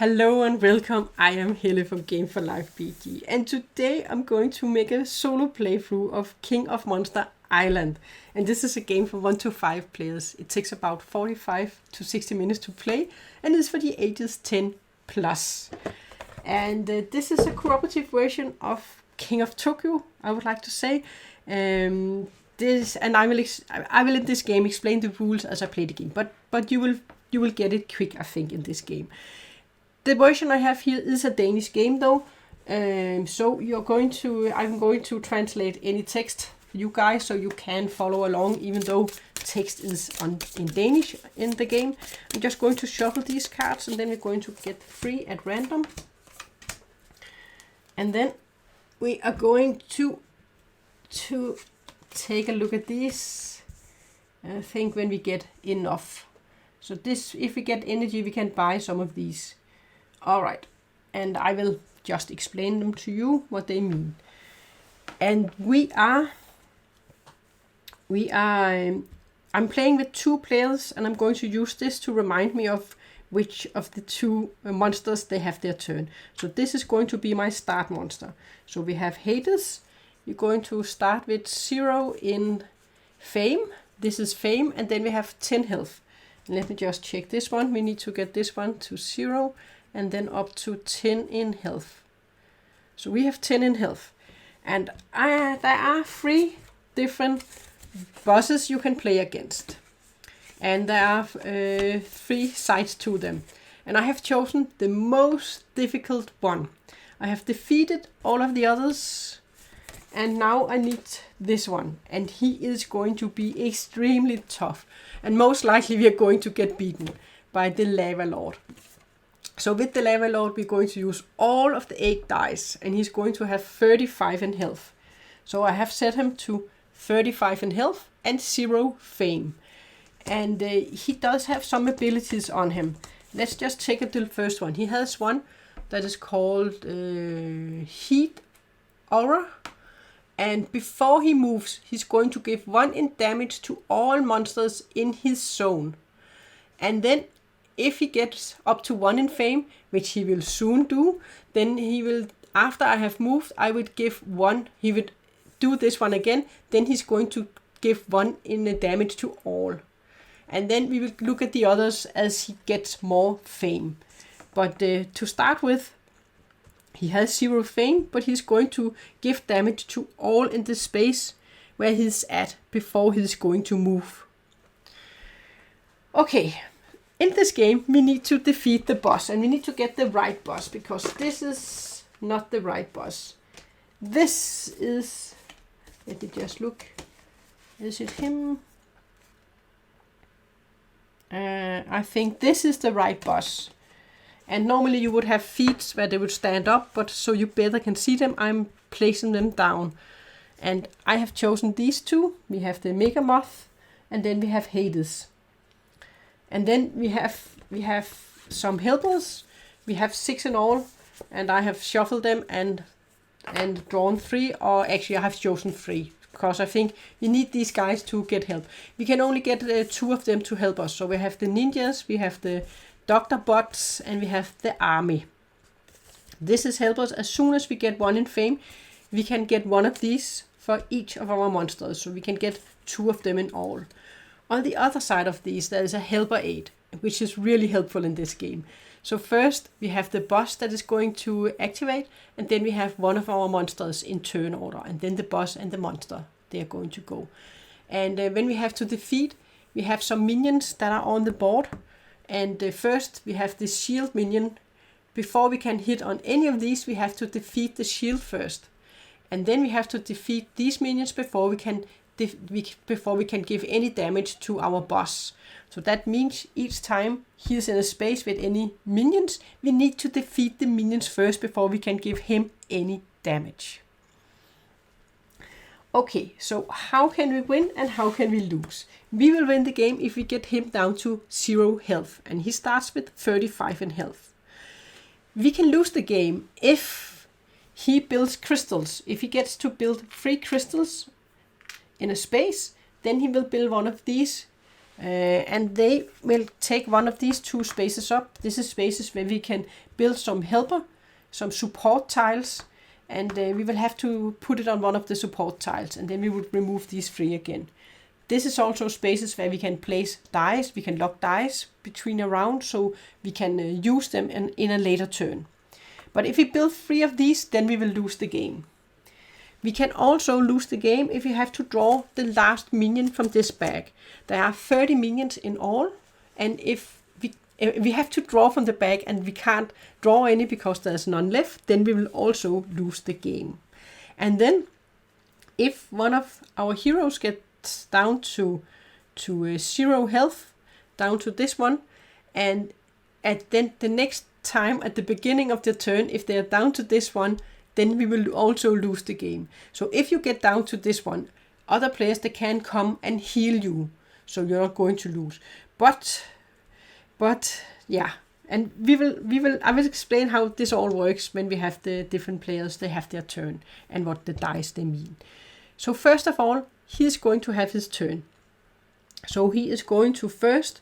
Hello and welcome, I am Helle from Game for Life BG, and today I'm going to make a solo playthrough of King of Monster Island. And this is a game for 1 to 5 players. It takes about 45 to 60 minutes to play and is for the ages 10 plus. And this is a cooperative version of King of Tokyo, I would like to say. I will in this game explain the rules as I play the game, but you will get it quick, I think, in this game. The version I have here is a Danish game though, so I'm going to translate any text for you guys so you can follow along even though text is in Danish in the game. I'm just going to shuffle these cards and then we're going to get 3 at random. And then we are going to take a look at these, I think, when we get enough. So this, if we get energy, we can buy some of these. Alright, and I will just explain them to you, what they mean. And I'm playing with 2 players, and I'm going to use this to remind me of which of the 2 monsters they have their turn. So this is going to be my start monster. So we have Hades. You're going to start with 0 in fame. This is fame, and then we have 10 health. And let me just check this one. We need to get this one to 0. And then up to 10 in health. So we have 10 in health. And there are 3 different bosses you can play against. And there are 3 sides to them. And I have chosen the most difficult one. I have defeated all of the others. And now I need this one. And he is going to be extremely tough. And most likely we are going to get beaten by the Lavalord. So with the Lavalord, we're going to use all of the 8 dice, and he's going to have 35 in health. So I have set him to 35 in health and 0 fame. And he does have some abilities on him. Let's just take the first one. He has one that is called Heat Aura. And before he moves, he's going to give 1 in damage to all monsters in his zone. And then if he gets up to 1 in fame, which he will soon do, then he will, after I have moved, I would give 1, he would do this one again, then he's going to give 1 in damage to all. And then we will look at the others as he gets more fame. But to start with, he has 0 fame, but he's going to give damage to all in the space where he's at before he's going to move. Okay. In this game, we need to defeat the boss, and we need to get the right boss, because this is not the right boss. This is, let me just look, is it him? I think this is the right boss. And normally you would have feet where they would stand up, but so you better can see them, I'm placing them down. And I have chosen these 2. We have the Megamoth, and then we have Hades. And then we have some helpers. We have 6 in all, and I have shuffled them and drawn 3, or actually I have chosen 3, because I think we need these guys to get help. We can only get 2 of them to help us. So we have the ninjas, we have the doctor bots, and we have the army. This is helpers. As soon as we get 1 in fame, we can get 1 of these for each of our monsters. So we can get 2 of them in all. On the other side of these, there is a helper aid, which is really helpful in this game. So first, we have the boss that is going to activate, and then we have one of our monsters in turn order, and then the boss and the monster, they are going to go. And when we have to defeat, we have some minions that are on the board. And first, we have this shield minion. Before we can hit on any of these, we have to defeat the shield first. And then we have to defeat these minions before we can give any damage to our boss. So that means each time he is in a space with any minions, we need to defeat the minions first before we can give him any damage. Okay, so how can we win and how can we lose? We will win the game if we get him down to 0 health, and he starts with 35 in health. We can lose the game if he builds crystals. If he gets to build 3 crystals in a space, then he will build one of these And they will take one of these two spaces up. This is spaces where we can build some helper, some support tiles, and we will have to put it on one of the support tiles, and then we would remove these three again. This is also spaces where we can place dice, we can lock dice between around, so we can use them in a later turn. But if we build 3 of these, then we will lose the game. We can also lose the game if we have to draw the last minion from this bag. There are 30 minions in all, and if we have to draw from the bag and we can't draw any because there's none left, then we will also lose the game. And then if one of our heroes gets down to 0 health, down to this one, and then the next time at the beginning of the turn, if they are down to this one, then we will also lose the game. So if you get down to this one, other players, they can come and heal you, so you're not going to lose. But yeah, and I will explain how this all works when we have the different players, they have their turn, and what the dice they mean. So first of all, he is going to have his turn. So he is going to first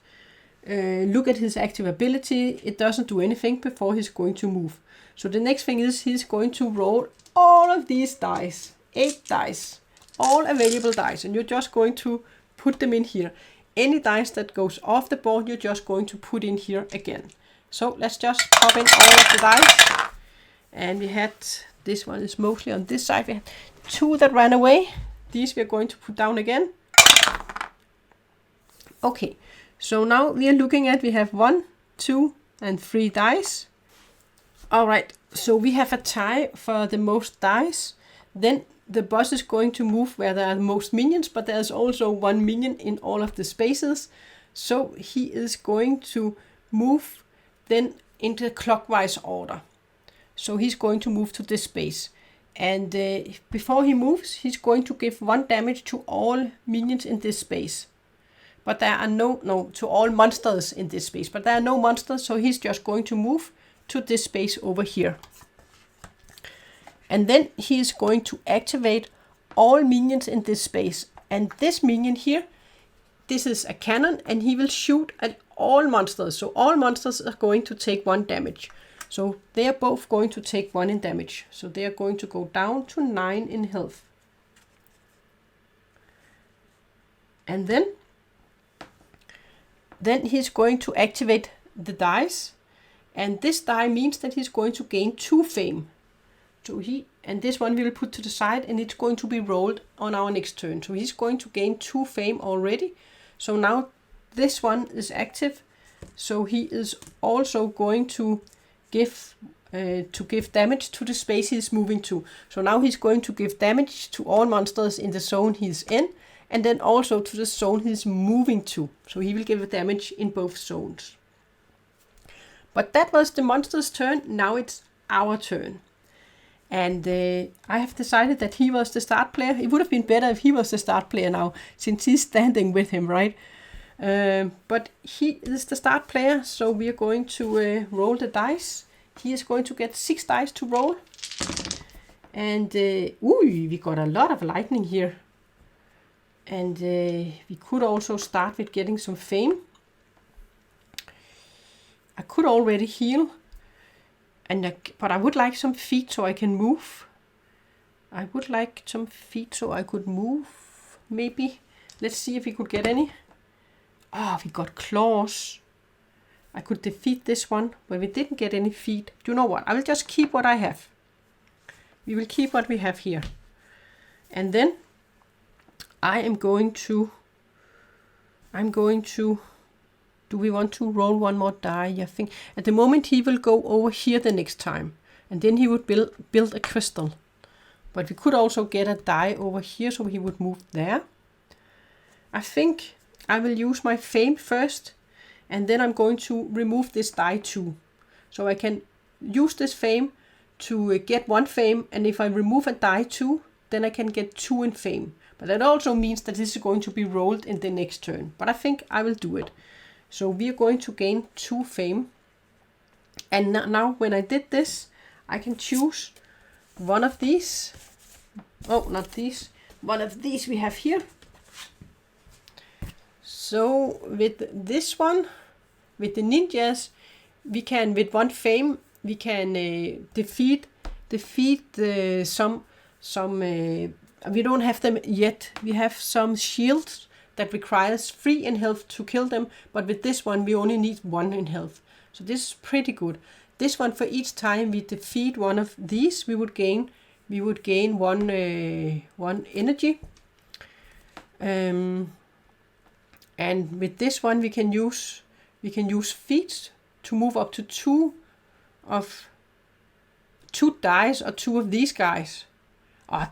look at his active ability. It doesn't do anything before he's going to move. So the next thing is he's going to roll all of these dice, 8 dice, all available dice, and you're just going to put them in here. Any dice that goes off the board, you're just going to put in here again. So let's just pop in all of the dice. And we had, this one is mostly on this side, we had 2 that ran away. These we are going to put down again. Okay, so now we are looking at, we have 1, 2, and 3 dice. Alright, so we have a tie for the most dice. Then the boss is going to move where there are the most minions, but there's also 1 minion in all of the spaces. So he is going to move then into clockwise order. So he's going to move to this space. And before he moves, he's going to give 1 damage to all minions in this space. But there are no, to all monsters in this space. But there are no monsters, so he's just going to move to this space over here. And then he is going to activate all minions in this space. And this minion here, this is a cannon, and he will shoot at all monsters. So all monsters are going to take 1 damage. So they are both going to take 1 in damage. So they are going to go down to 9 in health. And then he's going to activate the dice. And this die means that he's going to gain 2 fame. So and this one we will put to the side, and it's going to be rolled on our next turn. So he's going to gain 2 fame already. So now this one is active. So he is also going to give damage to the space he's moving to. So now he's going to give damage to all monsters in the zone he's in, and then also to the zone he's moving to. So he will give damage in both zones. But that was the monster's turn. Now it's our turn. And I have decided that he was the start player. It would have been better if he was the start player now, since he's standing with him, right? But he is the start player, so we are going to roll the dice. He is going to get 6 dice to roll. And we got a lot of lightning here. And we could also start with getting some fame. I could already heal. But I would like some feet so I can move. I would like some feet so I could move, maybe. Let's see if we could get any. We got claws. I could defeat this one, but we didn't get any feet. Do you know what? I will just keep what I have. We will keep what we have here. And then I am going to... Do we want to roll 1 more die? I think at the moment he will go over here the next time. And then he would build a crystal. But we could also get a die over here, so he would move there. I think I will use my fame first. And then I'm going to remove this die too. So I can use this fame to get 1 fame. And if I remove a die too, then I can get 2 in fame. But that also means that this is going to be rolled in the next turn. But I think I will do it. So we are going to gain 2 fame. And now when I did this, I can choose one of these. Oh, not these. One of these we have here. So with this one, with the ninjas, we can, with one fame, we can defeat some. We don't have them yet. We have some shields that requires 3 in health to kill them, but with this one we only need 1 in health. So this is pretty good. This one, for each time we defeat one of these, we would gain 1 energy. And with this one we can use feats to move up to 2 dice or 2 of these guys.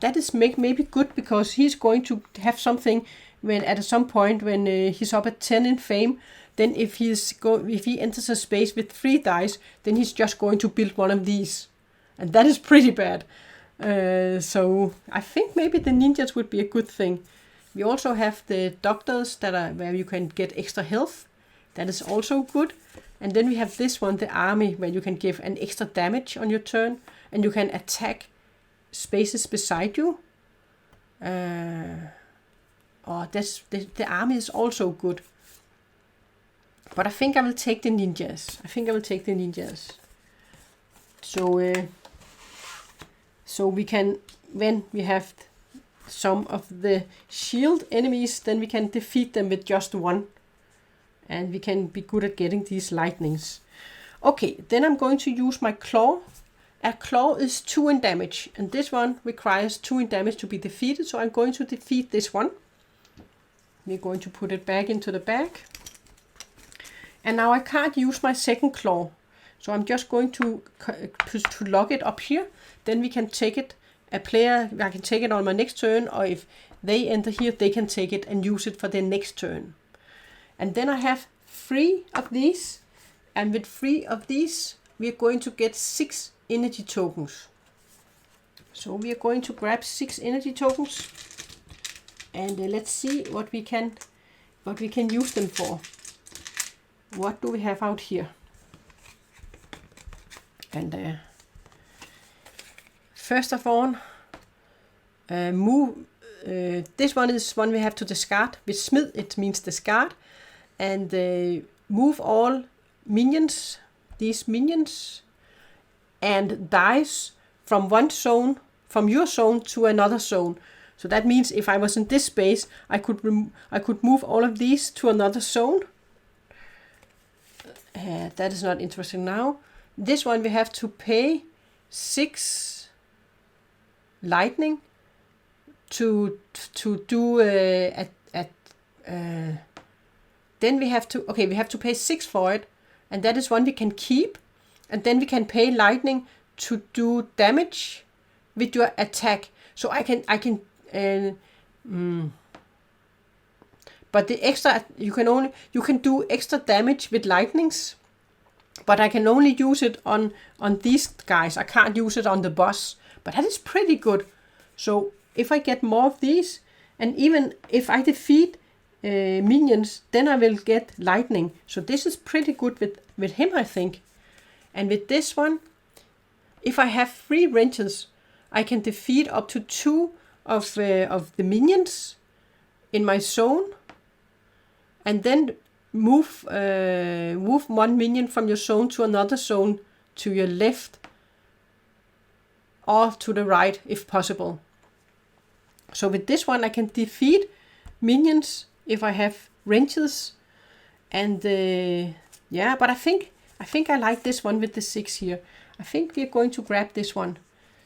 That is maybe good, because he's going to have something when at some point when he's up at 10 in fame. Then if he enters a space with 3 dice, then he's just going to build one of these, and that is pretty bad. So I think maybe the ninjas would be a good thing. We also have the doctors that are where you can get extra health. That is also good. And then we have this one, the army, where you can give an extra damage on your turn, and you can attack spaces beside you. That's the army is also good. But I think I will take the ninjas. So we can, when we have some of the shield enemies, then we can defeat them with just 1. And we can be good at getting these lightnings. Okay, then I'm going to use my claw. A claw is 2 in damage, and this one requires 2 in damage to be defeated, so I'm going to defeat this one. We're going to put it back into the bag. And now I can't use my second claw, so I'm just going to lock it up here. Then we can take it, I can take it on my next turn, or if they enter here, they can take it and use it for their next turn. And then I have 3 of these, and with 3 of these, we are going to get 6 energy tokens. So we are going to grab 6 energy tokens, and let's see what we can use them for. What do we have out here? And first of all, move. This one is one we have to discard. With smith, it means discard, and move all minions. These minions and dice from one zone, from your zone to another zone. So that means if I was in this space, I could move all of these to another zone. That is not interesting now. This one we have to pay 6 lightning to do then we have to pay 6 for it, and that is one we can keep, and then we can pay lightning to do damage with your attack. So I can but the extra, you can do extra damage with lightnings, but I can only use it on these guys. I can't use it on the boss, but that is pretty good. So if I get more of these, and even if I defeat minions, then I will get lightning. So this is pretty good with him, I think. And with this one, if I have 3 wrenches, I can defeat up to 2 of the minions in my zone, and then move 1 minion from your zone to another zone to your left or to the right if possible. So with this one I can defeat minions if I have wrenches, and but I think I like this one with the 6 here. I think we're going to grab this one.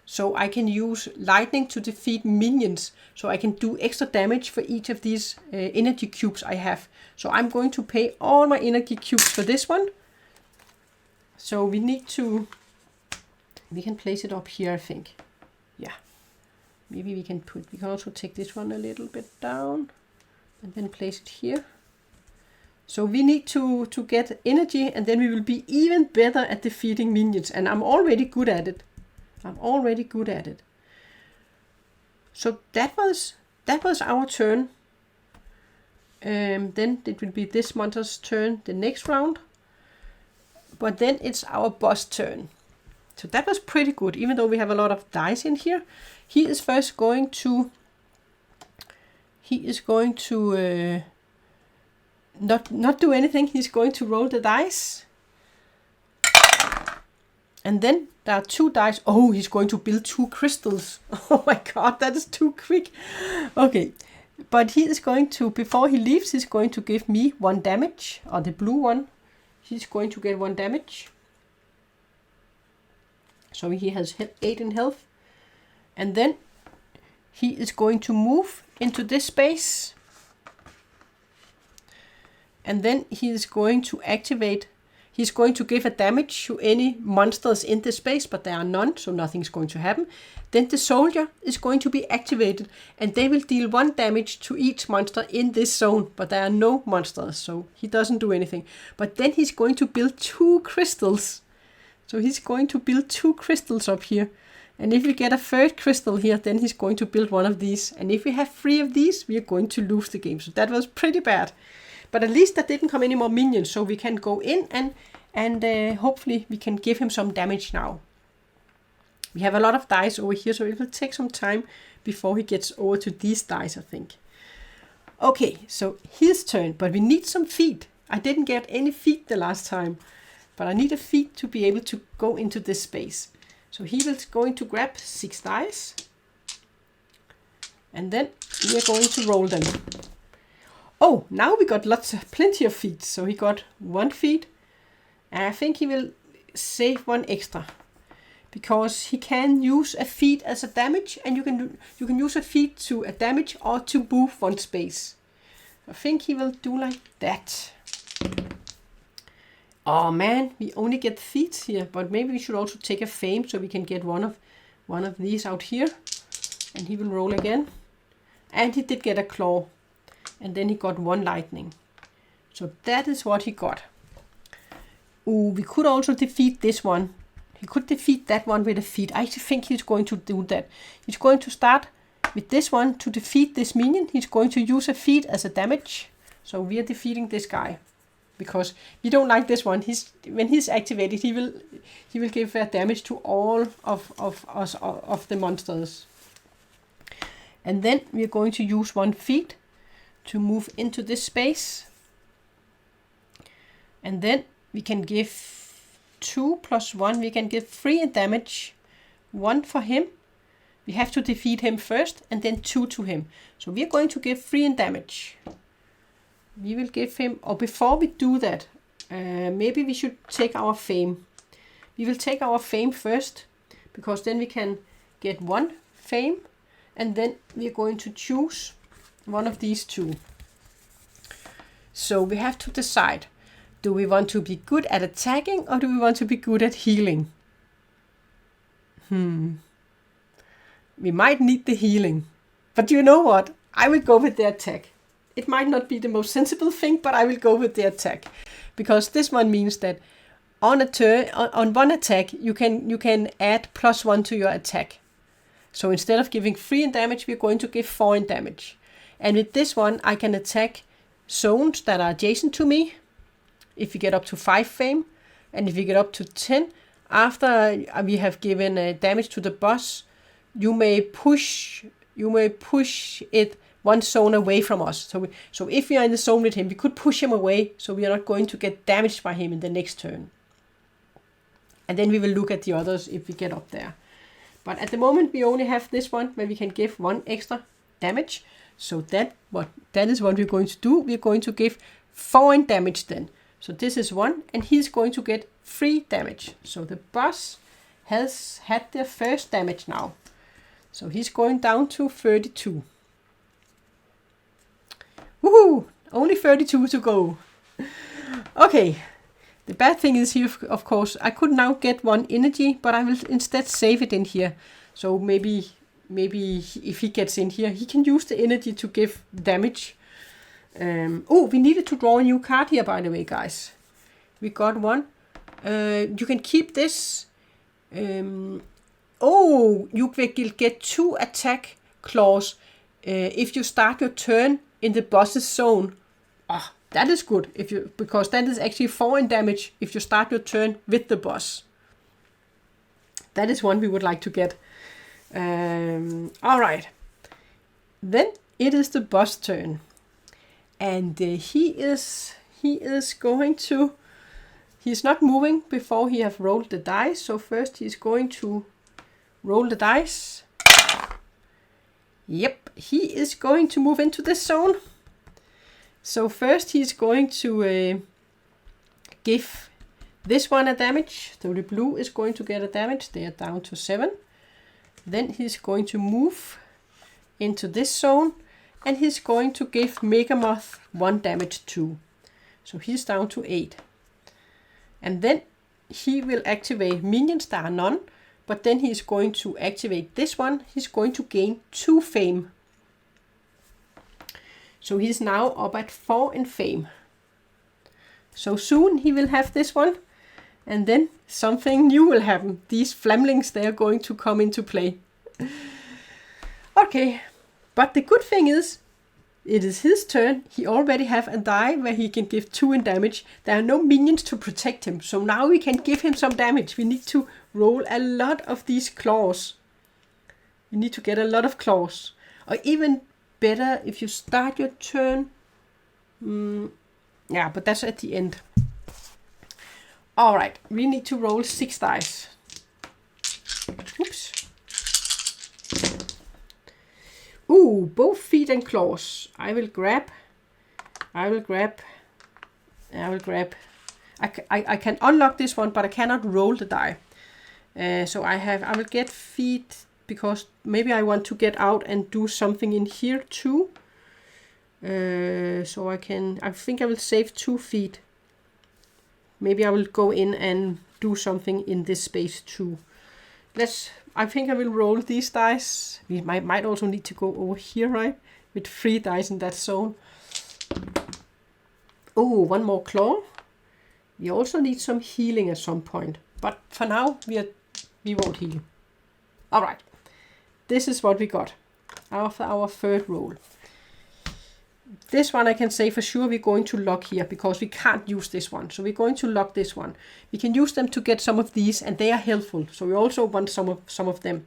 So I can use lightning to defeat minions. So I can do extra damage for each of these energy cubes I have. So I'm going to pay all my energy cubes for this one. So we can place it up here, I think. Yeah. Maybe we can also take this one a little bit down and then place it here. So we need to get energy, and then we will be even better at defeating minions. And I'm already good at it. So that was our turn. Then it will be this monster's turn the next round. But then it's our boss turn. So that was pretty good, even though we have a lot of dice in here. He is first going to not do anything. He's going to roll the dice. And then there are 2 dice. Oh, he's going to build 2 crystals. Oh my god, that is too quick. Okay, but he is going to, before he leaves, he's going to give me 1 damage, or the blue one. He's going to get 1 damage. So he has 8 in health. And then he is going to move into this space. And then he is going to activate. He's going to give a damage to any monsters in this space, but there are none, so nothing's going to happen. Then the soldier is going to be activated, and they will deal 1 damage to each monster in this zone, but there are no monsters, so he doesn't do anything. But then he's going to build 2 crystals. So he's going to build 2 crystals up here. And if we get a 3rd crystal here, then he's going to build 1 of these. And if we have 3 of these, we are going to lose the game. So that was pretty bad. But at least there didn't come any more minions, so we can go in and hopefully we can give him some damage now. We have a lot of dice over here, so it will take some time before he gets over to these dice, I think. Okay, so his turn, but we need some feet. I didn't get any feet the last time, but I need a feet to be able to go into this space. So he was going to grab 6 dice, and then we are going to roll them. Oh, now we got plenty of feet. So he got 1 feet, and I think he will save 1 extra, because he can use a feat as a damage, and you can use a feat to a damage or to move 1 space. I think he will do like that. Oh man, we only get feats here, but maybe we should also take a fame so we can get one of these out here. And he will roll again. And he did get a claw. And then he got 1 lightning. So that is what he got. Ooh, we could also defeat this one. He could defeat that one with a feat. I think he's going to do that. He's going to start with this one to defeat this minion. He's going to use a feat as a damage. So we are defeating this guy. Because we don't like this one. When he's activated, he will give damage to all of the monsters. And then we are going to use 1 feat to move into this space. And then we can give 2 plus 1. We can give 3 in damage. 1 for him. We have to defeat him first, and then 2 to him. So we are going to give 3 in damage. We will give him, or before we do that, maybe we should take our fame. We will take our fame first, because then we can get 1 fame, and then we are going to choose one of these 2. So we have to decide, do we want to be good at attacking, or do we want to be good at healing? We might need the healing, but you know what? I will go with the attack. It might not be the most sensible thing, but I will go with the attack, because this one means that on a turn, on 1 attack, you can add +1 to your attack. So instead of giving 3 in damage, we're going to give 4 in damage. And with this one, I can attack zones that are adjacent to me. If you get up to 5 fame, and if you get up to 10, after we have given damage to the boss, you may push it 1 zone away from us. So if we are in the zone with him, we could push him away, so we are not going to get damaged by him in the next turn. And then we will look at the others if we get up there. But at the moment, we only have this one where we can give 1 extra damage. So that is what we're going to do. We're going to give 4 in damage then. So this is 1, and he's going to get 3 damage. So the boss has had their first damage now. So he's going down to 32. Woohoo! Only 32 to go. Okay. The bad thing is here, of course, I could now get 1 energy, but I will instead save it in here. So maybe if he gets in here, he can use the energy to give damage. We needed to draw a new card here, by the way, guys. We got 1. You can keep this. You will get 2 attack claws if you start your turn in the boss's zone. That is good, because that is actually 4 in damage if you start your turn with the boss. That is one we would like to get. Alright. Then it is the boss turn. And he is he is going to, he's not moving before he have rolled the dice. So first he's going to roll the dice. Yep, he is going to move into this zone. So first he's going to give this one a damage. So the blue is going to get a damage. They are down to 7. Then he's going to move into this zone. And he's going to give Megamoth 1 damage too. So he's down to 8. And then he will activate minions. There are none. But then he's going to activate this one. He's going to gain 2 fame. So he's now up at 4 in fame. So soon he will have this one. And then something new will happen. These flamlings, they are going to come into play. Okay. But the good thing is, it is his turn. He already have a die where he can give 2 in damage. There are no minions to protect him. So now we can give him some damage. We need to roll a lot of these claws. You need to get a lot of claws. Or even better if you start your turn. Yeah, but that's at the end. Alright, we need to roll 6 dice. Oops. Ooh, both feet and claws. I will grab. I can unlock this one, but I cannot roll the die. So I will get feet because maybe I want to get out and do something in here too. So I think I will save 2 feet. Maybe I will go in and do something in this space too. I think I will roll these dice. We might also need to go over here, right? With 3 dice in that zone. Oh, 1 more claw. We also need some healing at some point. But for now, we won't heal. Alright. This is what we got after our 3rd roll. This one I can say for sure we're going to lock here because we can't use this one. So we're going to lock this one. We can use them to get some of these and they are helpful. So we also want some of them.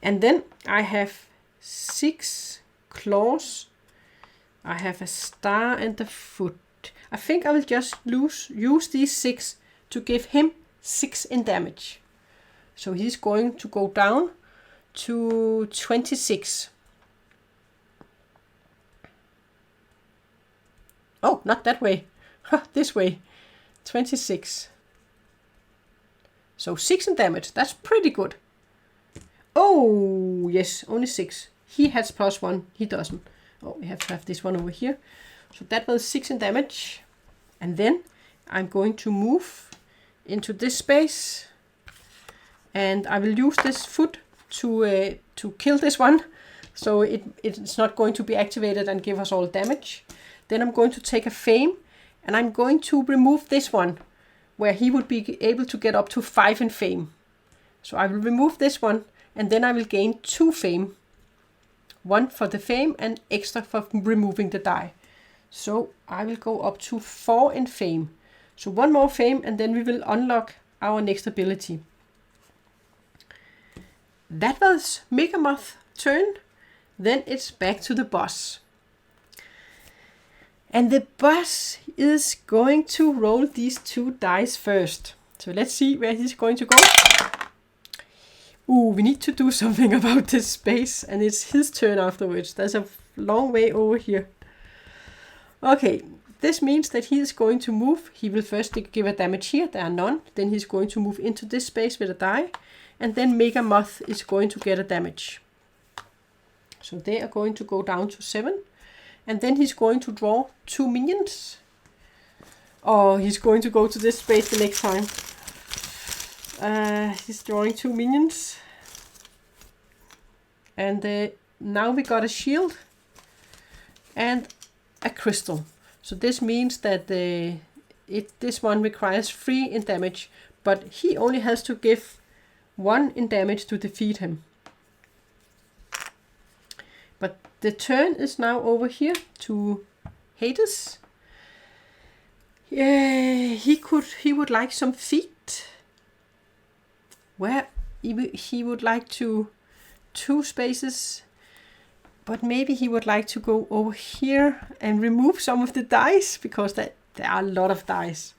And then I have 6 claws. I have a star and a foot. I think I will just use these 6 to give him 6 in damage. So he's going to go down to 26. Oh, not that way. This way. 26. So 6 in damage. That's pretty good. Oh, yes. Only 6. He has +1. He doesn't. Oh, we have to have this one over here. So that was 6 in damage. And then I'm going to move into this space. And I will use this foot to kill this one. So it's not going to be activated and give us all damage. Then I'm going to take a fame and I'm going to remove this one where he would be able to get up to 5 in fame. So I will remove this one and then I will gain 2 fame. 1 for the fame and extra for removing the die. So I will go up to 4 in fame. So 1 more fame and then we will unlock our next ability. That was Megamoth's turn. Then it's back to the boss. And the boss is going to roll these 2 dice first. So let's see where he's going to go. Ooh, we need to do something about this space. And it's his turn afterwards. There's a long way over here. Okay, this means that he is going to move. He will first give a damage here. There are none. Then he's going to move into this space with a die. And then Megamoth is going to get a damage. So they are going to go down to 7. And then he's going to draw 2 minions. Oh, he's going to go to this space the next time. He's drawing 2 minions. And now we got a shield. And a crystal. So this means that this one requires 3 in damage. But he only has to give 1 in damage to defeat him. But the turn is now over here to Hades. Yeah, he would like some feet. Where he would like to 2 spaces. But maybe he would like to go over here and remove some of the dice because There are a lot of dice.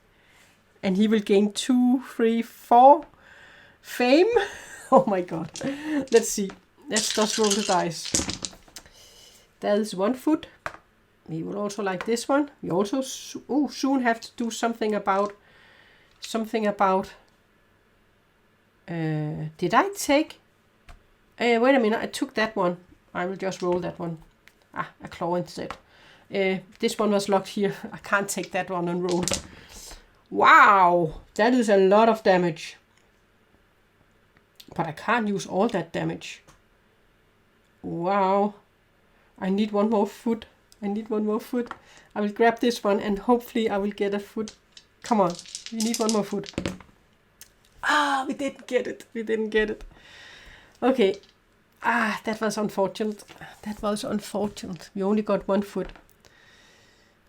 And he will gain 2, 3, 4 fame. Oh my god. Let's see. Let's just roll the dice. That is 1 foot. We will also like this one. We also soon have to do something about... did I take... wait a minute, I took that one. I will just roll that one. A claw instead. This one was locked here. I can't take that one and roll. Wow, that is a lot of damage. But I can't use all that damage. Wow. I need 1 more foot. I will grab this one and hopefully I will get a foot. Come on, we need 1 more foot. We didn't get it. Okay. That was unfortunate. We only got 1 foot.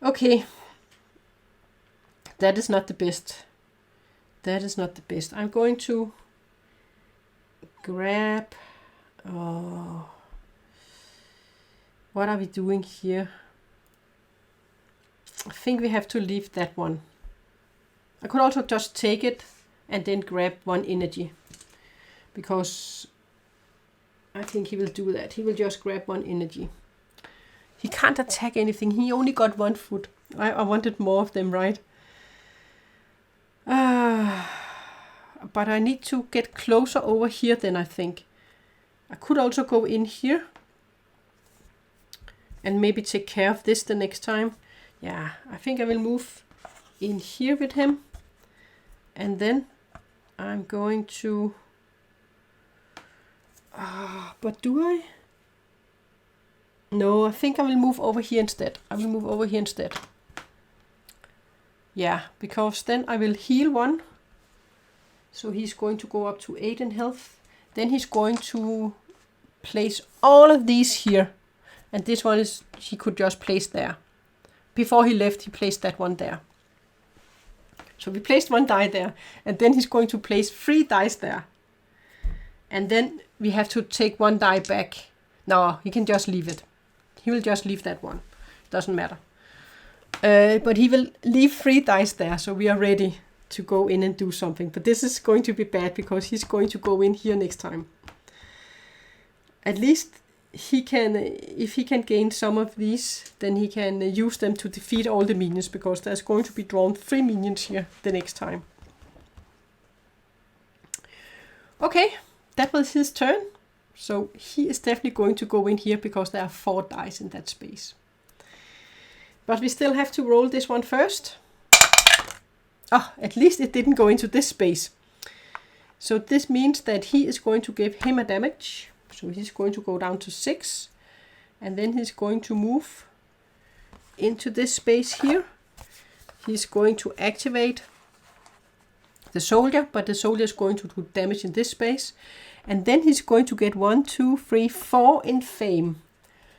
Okay. That is not the best. I'm going to grab... what are we doing here? I think we have to leave that one. I could also just take it and then grab 1 energy. Because I think he will do that. He will just grab 1 energy. He can't attack anything. He only got 1 foot. I wanted more of them, right? But I need to get closer over here then, I think. I could also go in here. And maybe take care of this the next time. Yeah, I think I will move in here with him. And then I'm going to... but do I? No, I think I will move over here instead. Yeah, because then I will heal 1. So he's going to go up to 8 in health. Then he's going to place all of these here. And this one is, he could just place there. Before he left, he placed that one there. So we placed 1 die there. And then he's going to place 3 dice there. And then we have to take 1 die back. No, he can just leave it. He will just leave that one. Doesn't matter. But he will leave 3 dice there. So we are ready to go in and do something. But this is going to be bad because he's going to go in here next time. At least he can, if he can gain some of these, then he can use them to defeat all the minions, because there's going to be drawn 3 minions here the next time. Okay, that was his turn. So he is definitely going to go in here because there are 4 dice in that space. But we still have to roll this one first. At least it didn't go into this space. So this means that he is going to give him a damage. So he's going to go down to 6. And then he's going to move into this space here. He's going to activate the soldier, but the soldier is going to do damage in this space. And then he's going to get 1, 2, 3, 4 in fame.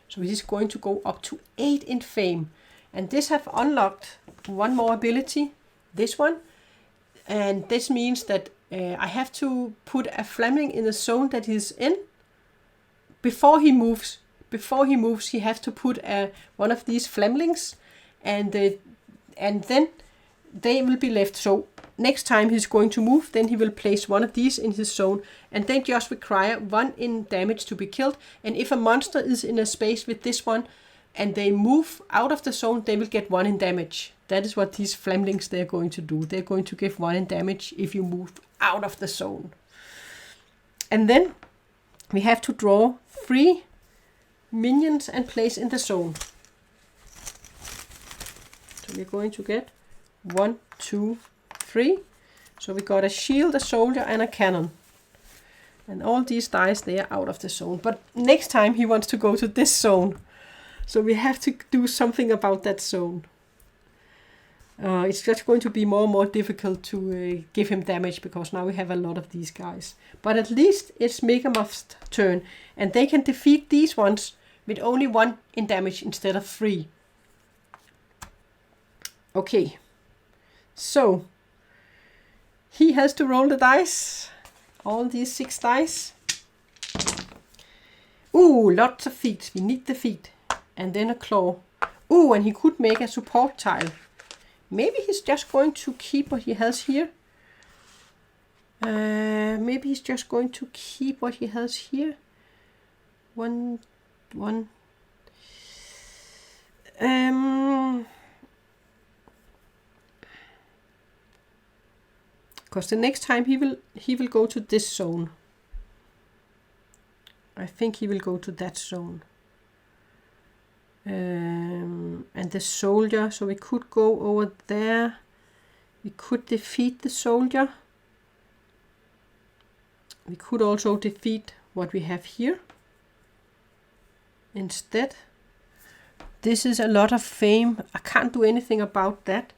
So he's going to go up to 8 in fame. And this have unlocked 1 more ability, this one. And this means that I have to put a flaming in the zone that he's in. Before he moves, he has to put one of these flamlings, and then they will be left. So next time he's going to move, then he will place one of these in his zone, and they just require 1 in damage to be killed. And if a monster is in a space with this one, and they move out of the zone, they will get 1 in damage. That is what these flamlings they're going to do. They're going to give 1 in damage if you move out of the zone. And then we have to draw 3 minions and place in the zone. So we're going to get 1, 2, 3. So we got a shield, a soldier, and a cannon. And all these dice, they are out of the zone. But next time he wants to go to this zone. So we have to do something about that zone. It's just going to be more and more difficult to give him damage, because now we have a lot of these guys. But at least it's Megamoth's turn, and they can defeat these ones with only 1 in damage instead of 3. Okay, so he has to roll the dice, all these 6 dice. Ooh, lots of feet. We need the feet. And then a claw. Ooh, and he could make a support tile. Maybe he's just going to keep what he has here. Maybe he's just going to keep what he has here. One. Because the next time he will go to this zone. I think he will go to that zone. And the soldier, so we could go over there. We could defeat the soldier. We could also defeat what we have here. Instead, this is a lot of fame. I can't do anything about that.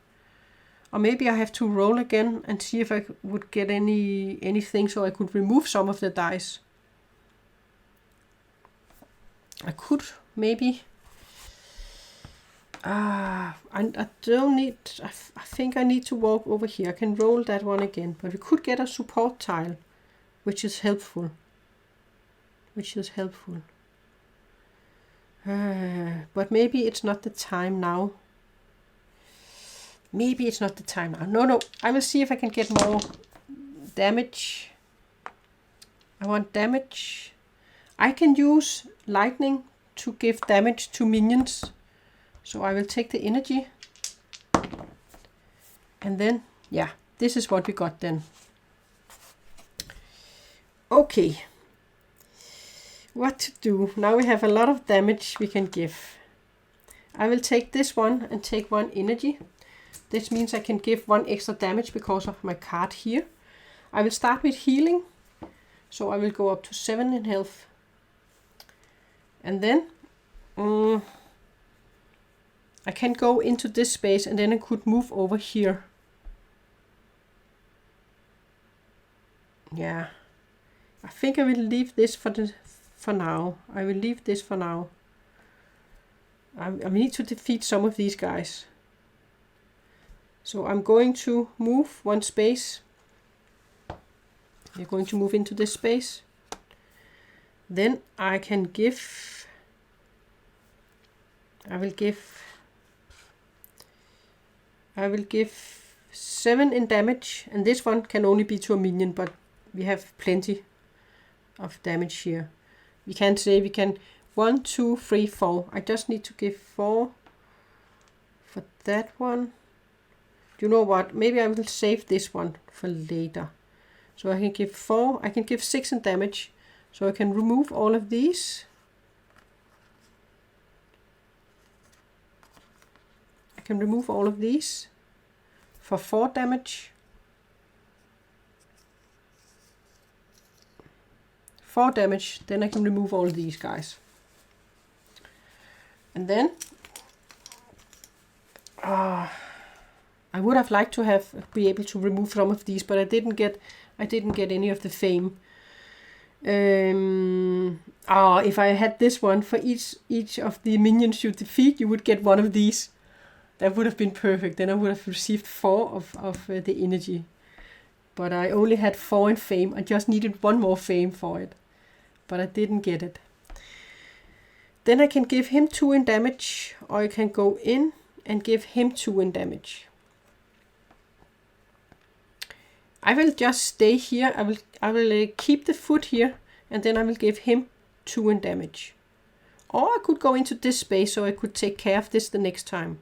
Or maybe I have to roll again and see if I would get anything so I could remove some of the dice. I could maybe. I don't need. I think I need to walk over here. I can roll that one again, but we could get a support tile, which is helpful. But maybe it's not the time now. No, I will see if I can get more damage. I want damage. I can use lightning to give damage to minions. So I will take the energy. And then, yeah, this is what we got then. Okay. What to do? Now we have a lot of damage we can give. I will take this one and take 1 energy. This means I can give 1 extra damage because of my card here. I will start with healing. So I will go up to 7 in health. And then I can go into this space and then I could move over here. Yeah. I think I will leave this for now. I need to defeat some of these guys. So I'm going to move 1 space. We're going to move into this space. Then I can give. I will give 7 in damage, and this one can only be to a minion, but we have plenty of damage here. We can say we can 1, 2, 3, 4. I just need to give 4 for that one. You know what? Maybe I will save this one for later. So I can give 4. I can give 6 in damage. So I can remove all of these. I can remove all of these for 4 damage. 4 damage, then I can remove all of these guys. And then I would have liked to be able to remove some of these, but I didn't get any of the fame. If I had this one for each of the minions you defeat, you would get 1 of these. That would have been perfect. Then I would have received 4 of the energy. But I only had 4 in fame. I just needed 1 more fame for it. But I didn't get it. Then I can give him 2 in damage. Or I can go in and give him 2 in damage. I will just stay here. I will keep the foot here. And then I will give him 2 in damage. Or I could go into this space so I could take care of this the next time.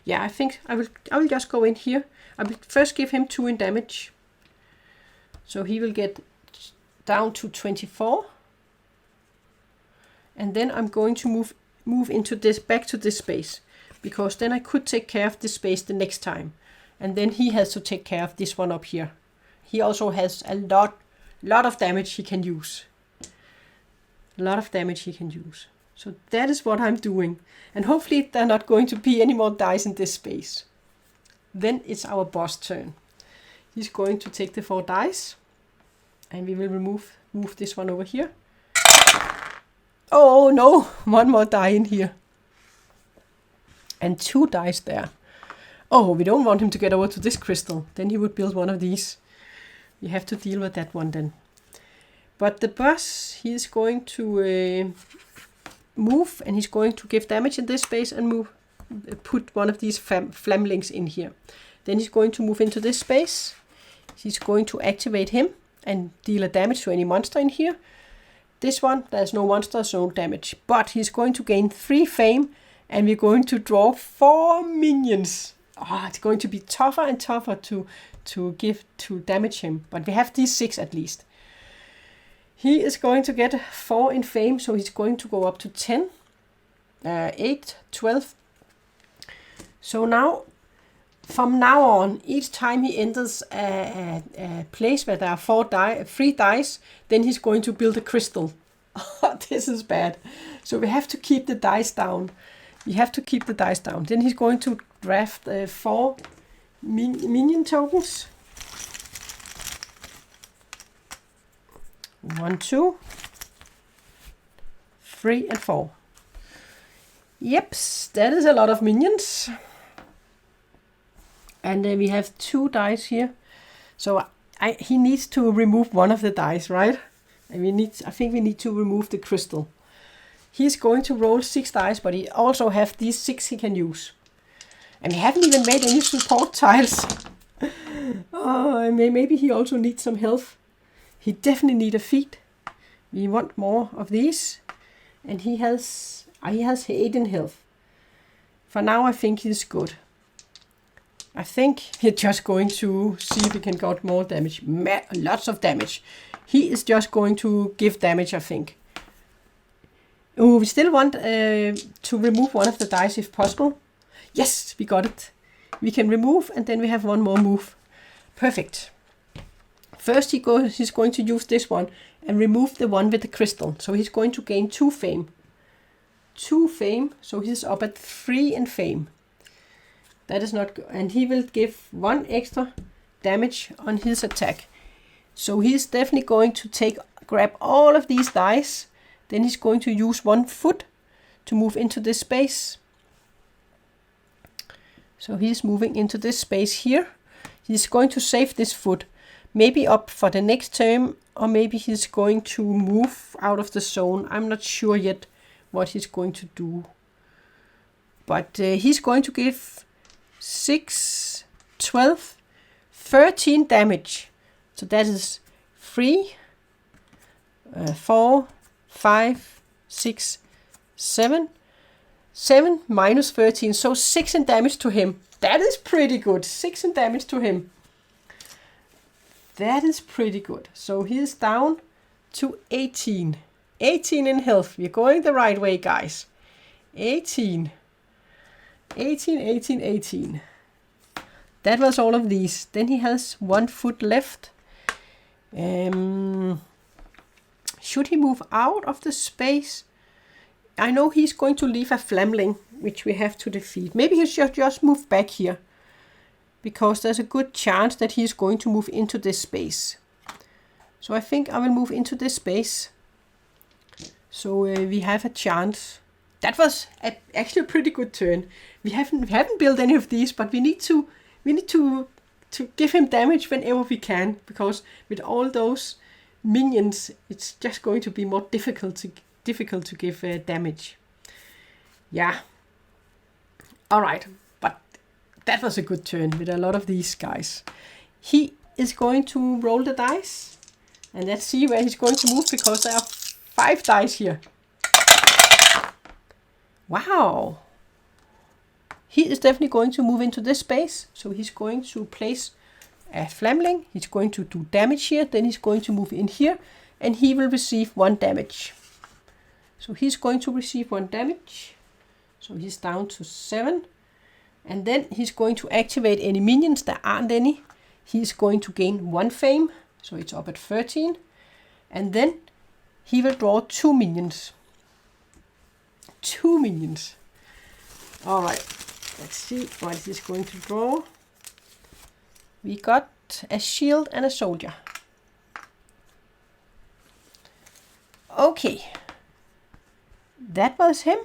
Yeah, I think I will just go in here. I will first give him 2 in damage. So he will get down to 24. And then I'm going to move into this, back to this space. Because then I could take care of this space the next time. And then he has to take care of this one up here. He also has a lot of damage he can use. So that is what I'm doing. And hopefully there are not going to be any more dice in this space. Then it's our boss turn. He's going to take the 4 dice. And we will move this one over here. Oh no, 1 more die in here. And 2 dice there. Oh, we don't want him to get over to this crystal. Then he would build 1 of these. We have to deal with that one then. But the boss, he's going to move, and he's going to give damage in this space and move put one of these flamlings in here. Then he's going to move into this space. He's going to activate him and deal a damage to any monster in here. This one, there's no monster, so no damage. But he's going to gain 3 fame, and we're going to draw 4 minions. Oh, it's going to be tougher and tougher to damage him. But we have these 6 at least. He is going to get 4 in fame, so he's going to go up to 10. 8, 12. So now, from now on, each time he enters a place where there are 3 dice, then he's going to build a crystal. This is bad. So we have to keep the dice down. Then he's going to draft 4 minion tokens. 1, 2, 3, and 4. Yep, that is a lot of minions. And then we have 2 dice here. So he needs to remove one of the dice, right? And I think we need to remove the crystal. He's going to roll 6 dice, but he also have these 6 he can use. And we haven't even made any support tiles. Maybe he also needs some health. He definitely needs a feat. We want more of these. And he has 8 in health. For now, I think he's good. I think he's just going to see if he can get more damage. Lots of damage. He is just going to give damage, I think. Oh, we still want to remove one of the dice if possible. Yes, we got it. We can remove, and then we have one more move. Perfect. First he's going to use this one and remove the one with the crystal. So he's going to gain 2 fame. 2 fame, so he's up at 3 in fame. That is not good. And he will give 1 extra damage on his attack. So he's definitely going to grab all of these dice. Then he's going to use 1 foot to move into this space. So he's moving into this space here. He's going to save this foot. Maybe up for the next turn, or maybe he's going to move out of the zone. I'm not sure yet what he's going to do. But he's going to give 6, 12, 13 damage. So that is 3, 4, 5, 6, 7. 7 minus 13, so 6 in damage to him. That is pretty good. 6 in damage to him. That is pretty good. So he is down to 18. 18 in health. We're going the right way, guys. 18. 18, 18, 18. That was all of these. Then he has 1 foot left. Should he move out of the space? I know he's going to leave a flamling, which we have to defeat. Maybe he should just move back here, because there's a good chance that he's going to move into this space. So I think I will move into this space. So we have a chance. That was actually a pretty good turn. We haven't built any of these, but we need to give him damage whenever we can, because with all those minions, it's just going to be more difficult to give damage. Yeah. All right, but that was a good turn with a lot of these guys. He is going to roll the dice, and let's see where he's going to move, because there are 5 dice here. Wow. He is definitely going to move into this space, so he's going to place a flamling. He's going to do damage here, then he's going to move in here, and he will receive 1 damage. So he's going to receive 1 damage. So he's down to 7. And then he's going to activate any minions. There aren't any. He's going to gain 1 fame. So it's up at 13. And then he will draw 2 minions. 2 minions. Alright. Let's see what he's going to draw. We got a shield and a soldier. Okay. That was him.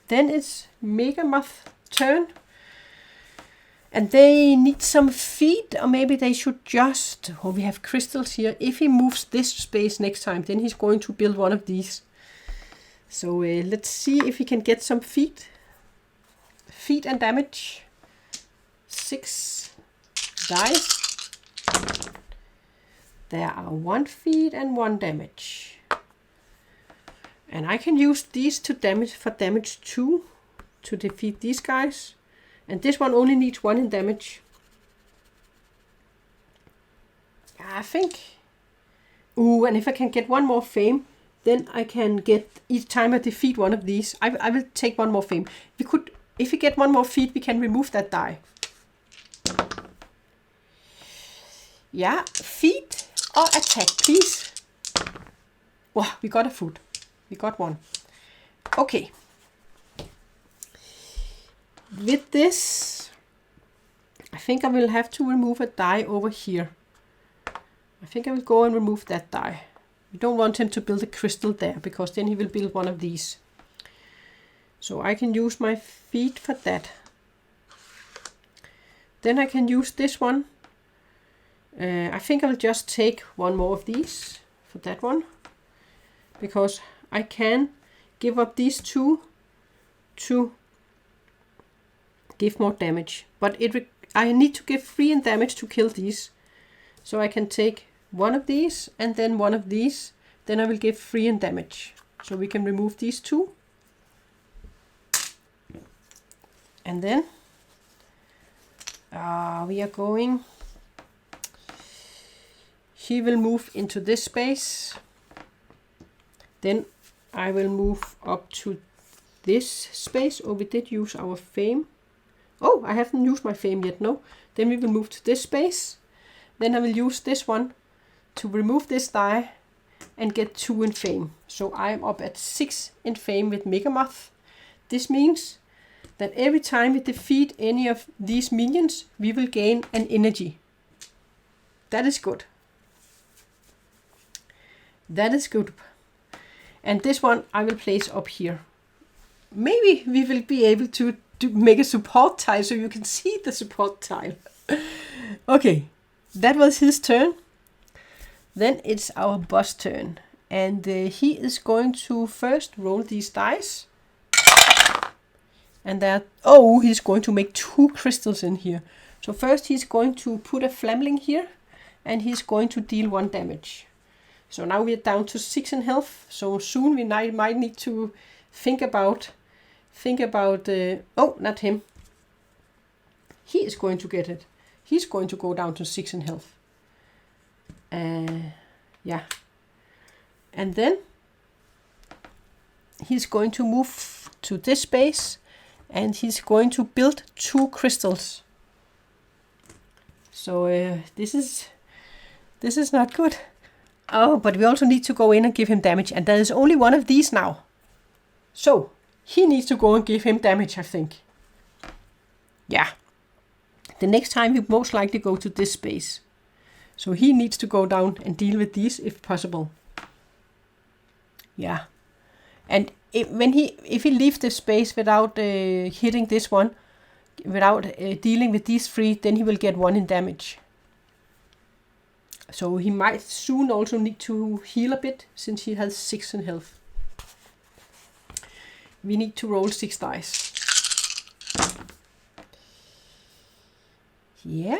Then it's Megamoth's turn. And they need some feet, or maybe they should just... Oh, we have crystals here. If he moves this space next time, then he's going to build one of these. So let's see if he can get some feet. feet and damage. 6 dice. There are 1 feet and 1 damage. And I can use these to damage 2 to defeat these guys. And this one only needs 1 in damage. I think. Ooh, and if I can get 1 more fame, then I can get, each time I defeat one of these, I will take 1 more fame. If we get 1 more feat, we can remove that die. Yeah, feat or attack, please. Wow, we got a foot. We got 1. Okay. With this, I think I will have to remove a die over here. I think I will go and remove that die. We don't want him to build a crystal there, because then he will build one of these. So I can use my feet for that. Then I can use this one. I think I will just take 1 more of these for that one. Because I can give up these 2 to give more damage. But I need to give 3 in damage to kill these. So I can take 1 of these and then 1 of these. Then I will give 3 in damage. So we can remove these 2. And then we are going. He will move into this space. Then I will move up to this space. Oh, we did use our fame. Oh, I haven't used my fame yet, no. Then we will move to this space. Then I will use this one to remove this die and get 2 in fame. So I am up at 6 in fame with Megamoth. This means that every time we defeat any of these minions, we will gain an energy. That is good. That is good. And this one I will place up here. Maybe we will be able to make a support tile so you can see the support tile. Okay, that was his turn. Then it's our boss turn. And he is going to first roll these dice. And he's going to make 2 crystals in here. So first he's going to put a flamling here. And he's going to deal 1 damage. So now we're down to 6 in health. So soon we might need to think about, oh, not him. He is going to get it. He's going to go down to 6 in health. Yeah. And then he's going to move to this space. And he's going to build 2 crystals. So this is not good. Oh, but we also need to go in and give him damage. And there is only 1 of these now. So he needs to go and give him damage, I think. Yeah. The next time we most likely go to this space. So he needs to go down and deal with these if possible. Yeah. And if he leaves the space without hitting this one, without dealing with these 3, then he will get 1 in damage. So he might soon also need to heal a bit, since he has 6 in health. We need to roll 6 dice. Yeah.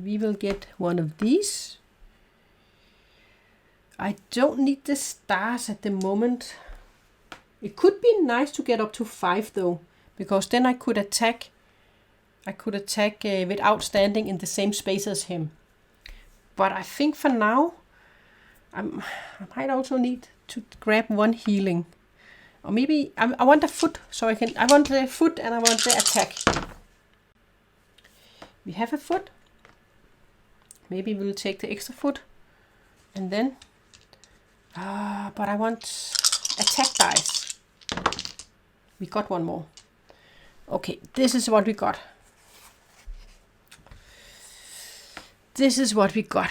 We will get 1 of these. I don't need the stars at the moment. It could be nice to get up to 5 though, because then I could attack without standing in the same space as him. But I think for now, I might also need to grab 1 healing. Or maybe, I want a foot, so I want the foot and I want the attack. We have a foot. Maybe we'll take the extra foot. And then, but I want attack dice. We got 1 more. Okay, this is what we got. This is what we got.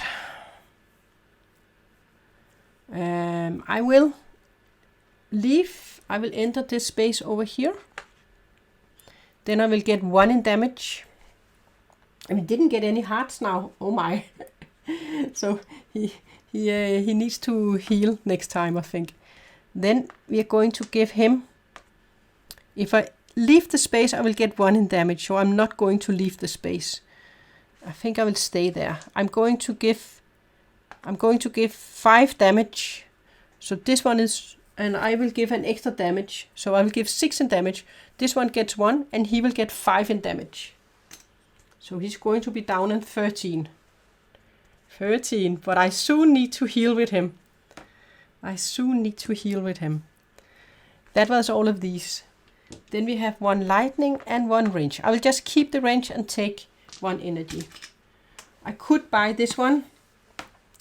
I will leave. I will enter this space over here. Then I will get 1 in damage. And we didn't get any hearts now. Oh my. So he needs to heal next time, I think. Then we are going to give him, if I leave the space, I will get 1 in damage, so I'm not going to leave the space. I think I will stay there. I'm going to give 5 damage. So this one is, and I will give an extra damage. So I will give 6 in damage. This one gets 1, and he will get 5 in damage. So he's going to be down in 13. 13, but I soon need to heal with him. That was all of these. Then we have 1 lightning and 1 range. I will just keep the range and take 1 energy. I could buy this one,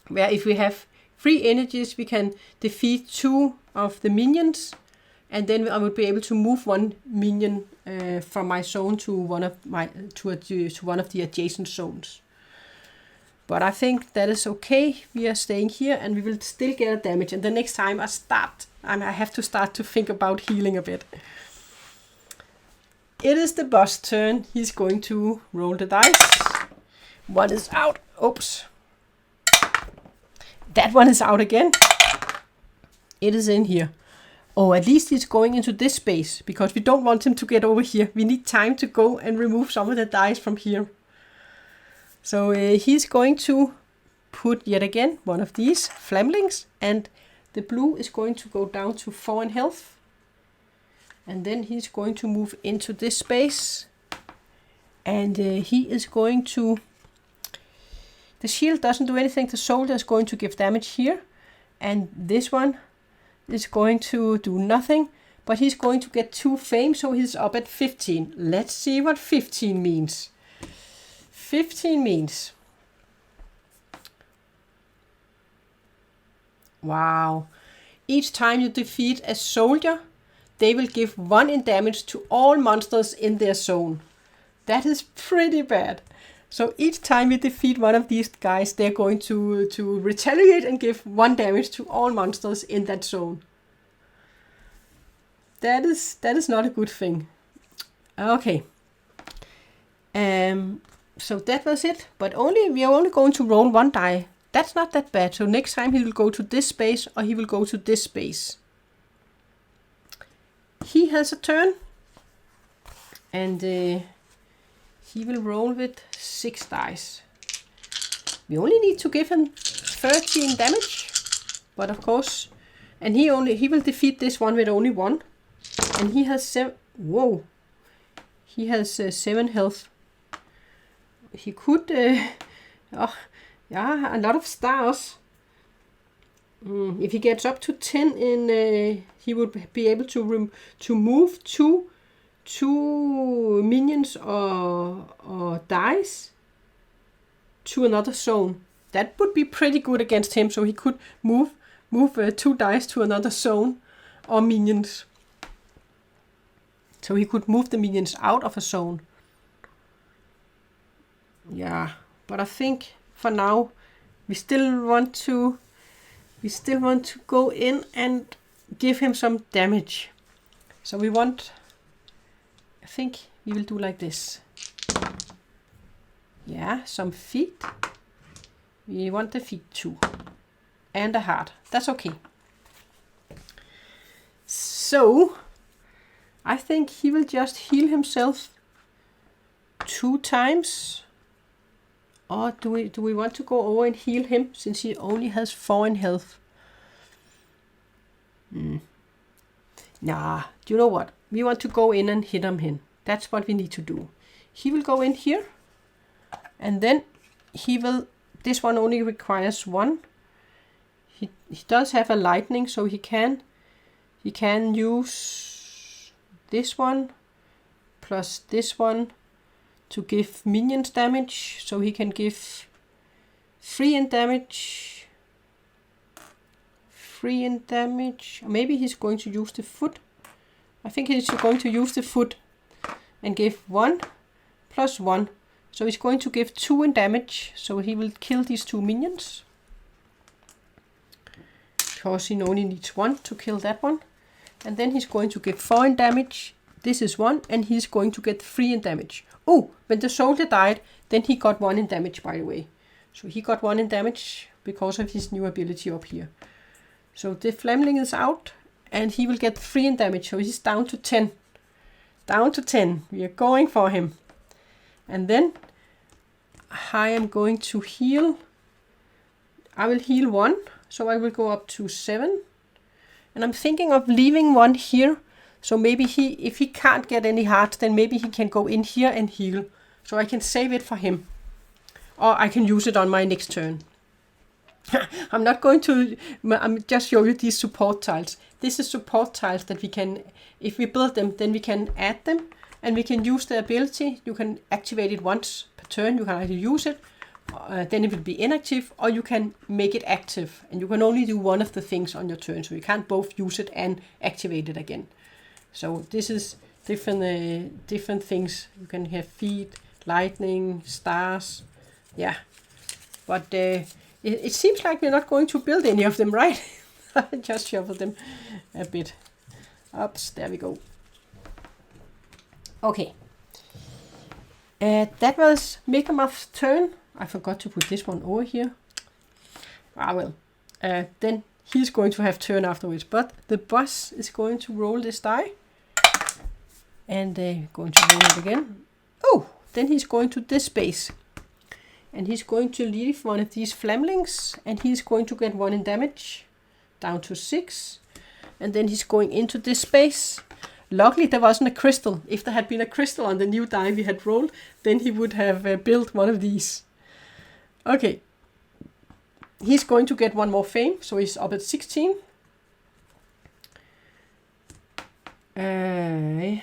where if we have 3 energies, we can defeat 2 of the minions, and then I would be able to move 1 minion from my zone to one of the adjacent zones. But I think that is okay. We are staying here, and we will still get a damage. And the next time I have to start to think about healing a bit. It is the boss turn. He's going to roll the dice. One is out. Oops. That one is out again. It is in here. Oh, at least he's going into this space, because we don't want him to get over here. We need time to go and remove some of the dice from here. So he's going to put yet again 1 of these flamlings, and the blue is going to go down to 4 in health. And then he's going to move into this space, and he is going to, the shield doesn't do anything, the soldier is going to give damage here, and this one is going to do nothing, but he's going to get 2 fame, so he's up at 15. Let's see what 15 means. 15 means, wow, each time you defeat a soldier, they will give 1 in damage to all monsters in their zone. That is pretty bad. So each time you defeat one of these guys, they're going to retaliate and give 1 damage to all monsters in that zone. That is not a good thing. Okay. So that was it. But we are only going to roll 1 die. That's not that bad. So next time he will go to this space, or he will go to this space. He has a turn, and he will roll with 6 dice. We only need to give him 13 damage, but of course, and he will defeat this one with only 1, and he has 7. Whoa, he has 7 health. He could, a lot of stars. If he gets up to 10 in, he would be able to move two minions or dice to another zone. That would be pretty good against him. So he could move 2 dice to another zone or minions. So he could move the minions out of a zone. Yeah, but I think for now we still want to go in and give him some damage. So I think we will do like this. Yeah, some feet. We want the feet too. And a heart. That's okay. So I think he will just heal himself 2 times. Or do we want to go over and heal him, since he only has 4 in health? Nah, do you know what? We want to go in and hit him. That's what we need to do. He will go in here, and then he will. This one only requires 1. He does have a lightning, so he can use this one plus this one to give minions damage, so he can give 3 in damage. 3 in damage. Maybe he's going to use the foot. I think he's going to use the foot and give 1 plus 1. So he's going to give 2 in damage. So he will kill these 2 minions, because he only needs 1 to kill that one. And then he's going to give 4 in damage. This is 1, and he's going to get 3 in damage. Oh, when the soldier died, then he got 1 in damage, by the way. So he got 1 in damage because of his new ability up here. So the flamling is out, and he will get 3 in damage, so he's down to 10. Down to 10. We are going for him. And then I am going to heal. I will heal 1. So I will go up to 7. And I'm thinking of leaving 1 here. So maybe if he can't get any hearts, then maybe he can go in here and heal. So I can save it for him. Or I can use it on my next turn. I'm not going to, I'm just show you these support tiles. This is support tiles that we can, if we build them, then we can add them. And we can use the ability. You can activate it once per turn. You can either use it, then it will be inactive, or you can make it active. And you can only do one of the things on your turn. So you can't both use it and activate it again. So this is different things. You can have feet, lightning, stars. Yeah. But it seems like we're not going to build any of them, right? I just shuffle them a bit. Oops, there we go. Okay. That was Megamoth's turn. I forgot to put this one over here. Ah, well. Then he's going to have turn afterwards. But the boss is going to roll this die. And going to roll it again. Oh, then he's going to this space. And he's going to leave one of these flamlings. And he's going to get 1 in damage. Down to 6. And then he's going into this space. Luckily there wasn't a crystal. If there had been a crystal on the new die we had rolled, then he would have built one of these. Okay. He's going to get 1 more fame. So he's up at 16. And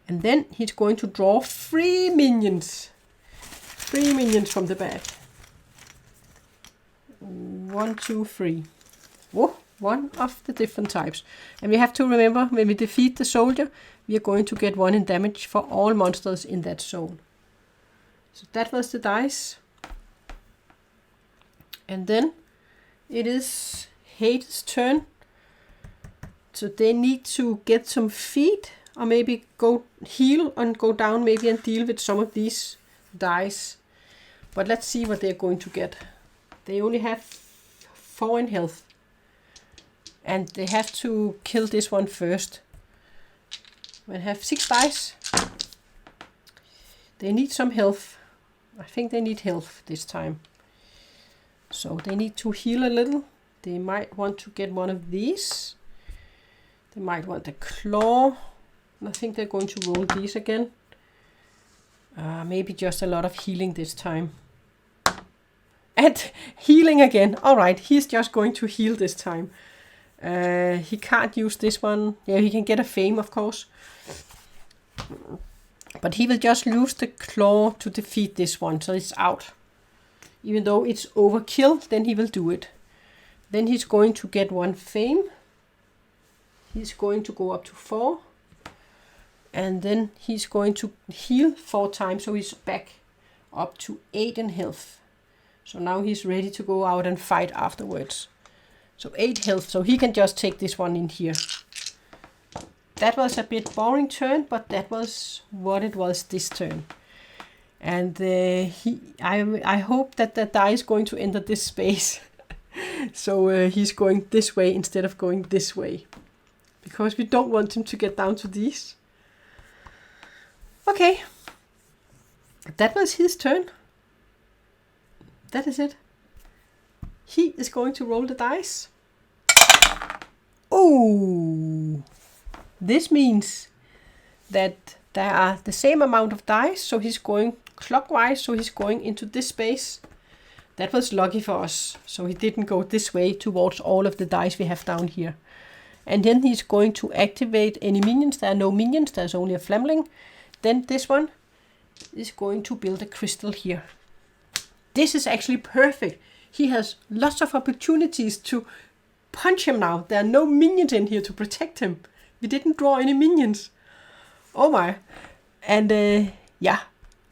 then he's going to draw 3 minions. 3 minions from the bag. 1, 2, 3. Whoa, 1 of the different types. And we have to remember, when we defeat the soldier, we are going to get 1 in damage for all monsters in that zone. So that was the dice. And then it is Hades' turn. So they need to get some feet, or maybe go heal and go down maybe and deal with some of these dice. But let's see what they're going to get. They only have 4 in health. And they have to kill this one first. We have 6 dice. They need some health. I think they need health this time. So they need to heal a little. They might want to get one of these. They might want a claw. I think they're going to roll these again. Maybe just a lot of healing this time. And healing again. Alright, he's just going to heal this time. He can't use this one. Yeah, he can get a fame, of course. But he will just use the claw to defeat this one, so it's out. Even though it's overkill, then he will do it. Then he's going to get 1 fame. He's going to go up to 4. And then he's going to heal 4 times, so he's back up to 8 in health. So now he's ready to go out and fight afterwards. So 8 health, so he can just take this one in here. That was a bit boring turn, but that was what it was this turn. And I hope that the die is going to enter this space. So he's going this way instead of going this way. Because we don't want him to get down to these. Okay. That was his turn. That is it. He is going to roll the dice. Oh! This means that there are the same amount of dice, so he's going clockwise, so he's going into this space. That was lucky for us, so he didn't go this way towards all of the dice we have down here. And then he's going to activate any minions. There are no minions, there's only a flamling. Then this one is going to build a crystal here. This is actually perfect. He has lots of opportunities to punch him now. There are no minions in here to protect him. We didn't draw any minions. Oh my. And yeah,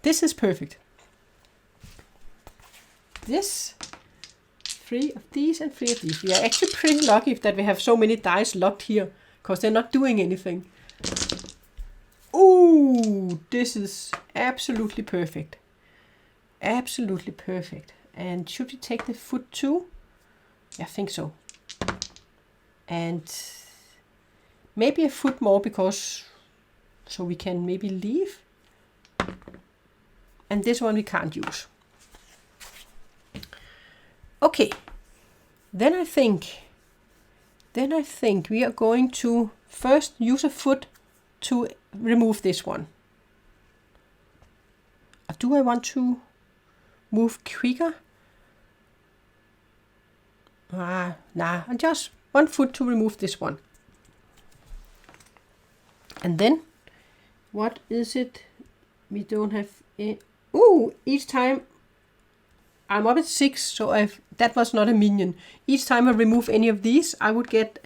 this is perfect. This, 3 of these and 3 of these. We are actually pretty lucky that we have so many dice locked here, because they're not doing anything. Ooh, this is absolutely perfect. Absolutely perfect. And should we take the foot too? I think so. And maybe a foot more, because So we can maybe leave. And this one we can't use. Okay. Then I think we are going to first use a foot to remove this one. Or do I want to move quicker? Nah, just one foot to remove this one. And then, what is it? We don't have it. Ooh, each time I'm up at 6, so that was not a minion. Each time I remove any of these, I will get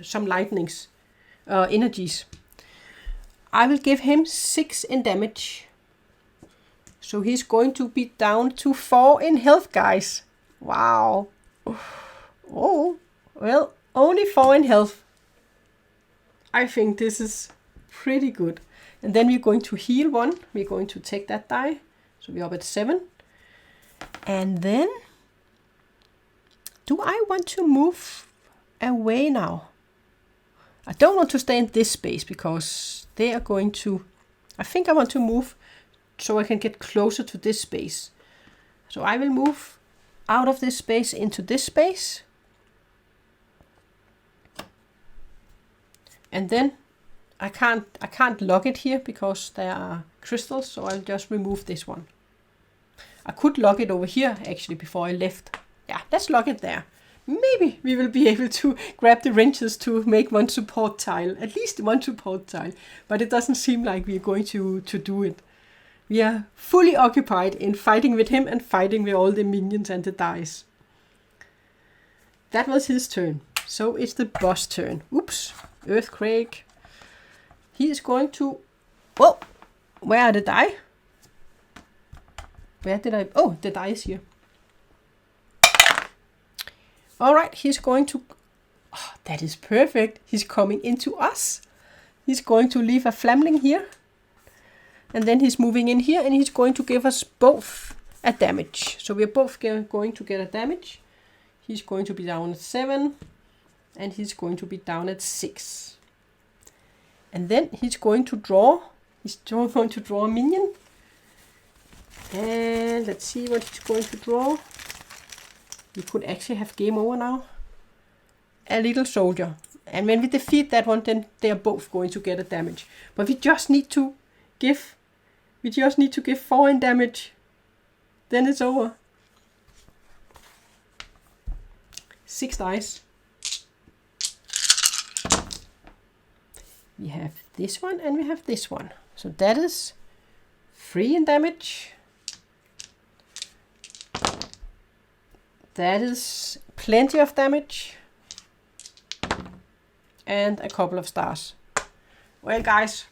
some lightnings, energies. I will give him 6 in damage. So he's going to be down to 4 in health, guys. Wow. Oh, well, only 4 in health. I think this is pretty good. And then we're going to heal 1. We're going to take that die. So we're up at 7. And then, do I want to move away now? I don't want to stay in this space because they are going to... I think I want to move so I can get closer to this space. So I will move out of this space into this space. And then I can't lock it here because there are crystals, so I'll just remove this one. I could lock it over here actually before I left. Yeah, let's lock it there. Maybe we will be able to grab the wrenches to make one support tile, at least one support tile, but it doesn't seem like we're going to do it. We are fully occupied in fighting with him and fighting with all the minions and the dice. That was his turn. So it's the boss turn. Oops, earthquake. He is going to... Whoa, where are the die? Where did I... Oh, the die is here. Alright, he's going to... Oh, that is perfect. He's coming into us. He's going to leave a flamling here. And then he's moving in here and he's going to give us both a damage. So we're both going to get a damage. He's going to be down at 7. And he's going to be down at 6. And then he's going to draw. He's going to draw a minion. And let's see what he's going to draw. We could actually have game over now. A little soldier. And when we defeat that one, then they are both going to get a damage. But we just need to give 4 in damage. Then it's over. 6 dice. We have this one and we have this one. So that is 3 in damage. That is plenty of damage. And a couple of stars. Well, guys.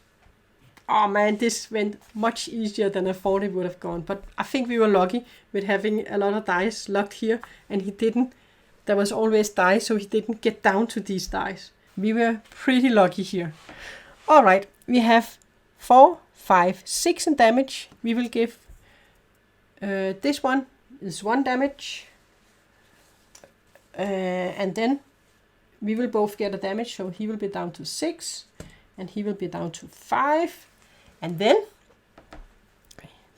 Oh man, this went much easier than I thought it would have gone. But I think we were lucky with having a lot of dice locked here. And he didn't. There was always dice, so he didn't get down to these dice. We were pretty lucky here. Alright, we have 4, 5, 6 in damage. We will give this one is 1 damage. And then we will both get a damage, so he will be down to 6 and he will be down to 5. And then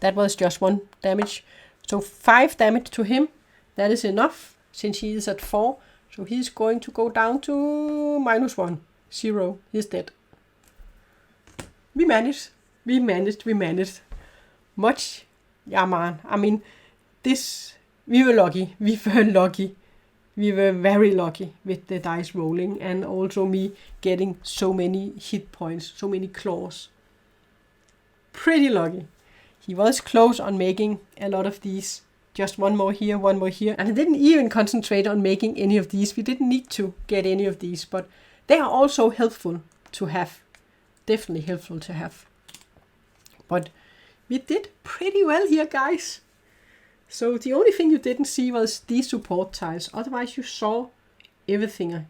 that was just 1 damage. So 5 damage to him. That is enough since he is at 4. So he's going to go down to -1. 0. He's dead. We managed. Much. Yeah, man. I mean, we were lucky. We were very lucky with the dice rolling and also me getting so many hit points, so many claws. Pretty lucky. He was close on making a lot of these. Just one more here. And I didn't even concentrate on making any of these. We didn't need to get any of these, but they are also helpful to have. Definitely helpful to have. But we did pretty well here, guys. So the only thing you didn't see was these support tiles. Otherwise you saw everything.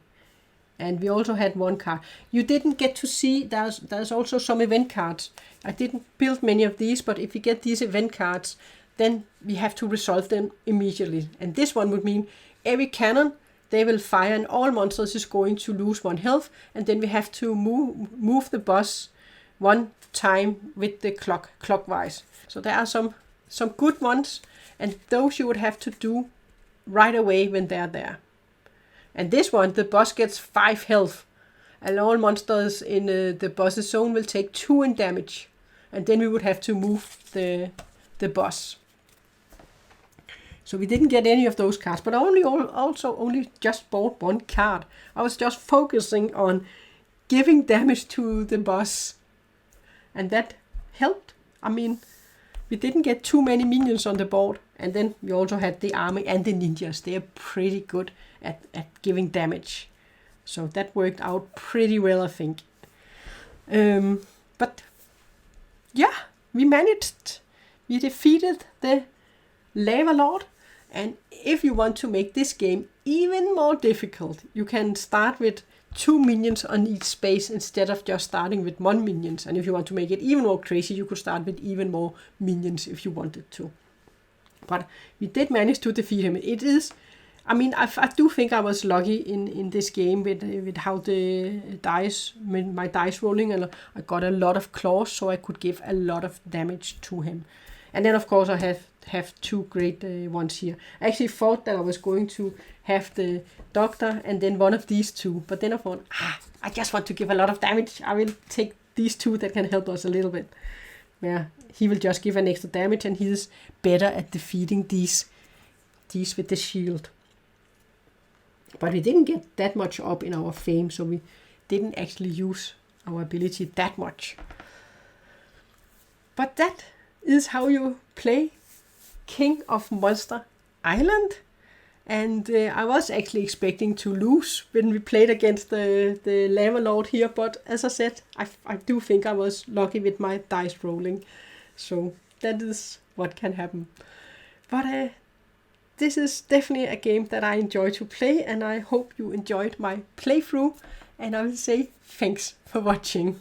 And we also had 1 card. You didn't get to see, there's also some event cards. I didn't build many of these, but if we get these event cards, then we have to resolve them immediately. And this one would mean every cannon, they will fire and all monsters is going to lose 1 health. And then we have to move the boss one time with the clockwise. So there are some good ones, and those you would have to do right away when they're there. And this one, the boss gets 5 health, and all monsters in the boss's zone will take 2 in damage. And then we would have to move the boss. So we didn't get any of those cards, but I only just bought 1 card. I was just focusing on giving damage to the boss, and that helped. I mean, we didn't get too many minions on the board, and then we also had the army and the ninjas. They are pretty good at giving damage, so that worked out pretty well, I think. But yeah, we managed. We defeated the Lavalord. And if you want to make this game even more difficult, you can start with 2 minions on each space instead of just starting with 1 minions. And if you want to make it even more crazy, you could start with even more minions if you wanted to. But we did manage to defeat him. It is, I mean, I do think I was lucky in this game with how the dice, my dice rolling, and I got a lot of claws, so I could give a lot of damage to him. And then, of course, I have 2 great ones here. I actually thought that I was going to have the doctor and then one of these 2. But then I thought, I just want to give a lot of damage. I will take these 2 that can help us a little bit. Yeah, he will just give an extra damage, and he's better at defeating these with the shield. But we didn't get that much up in our fame, so we didn't actually use our ability that much. But that is how you play King of Monster Island. And I was actually expecting to lose when we played against the Lavalord here, but as I said, I do think I was lucky with my dice rolling. So that is what can happen. But this is definitely a game that I enjoy to play, and I hope you enjoyed my playthrough, and I will say thanks for watching.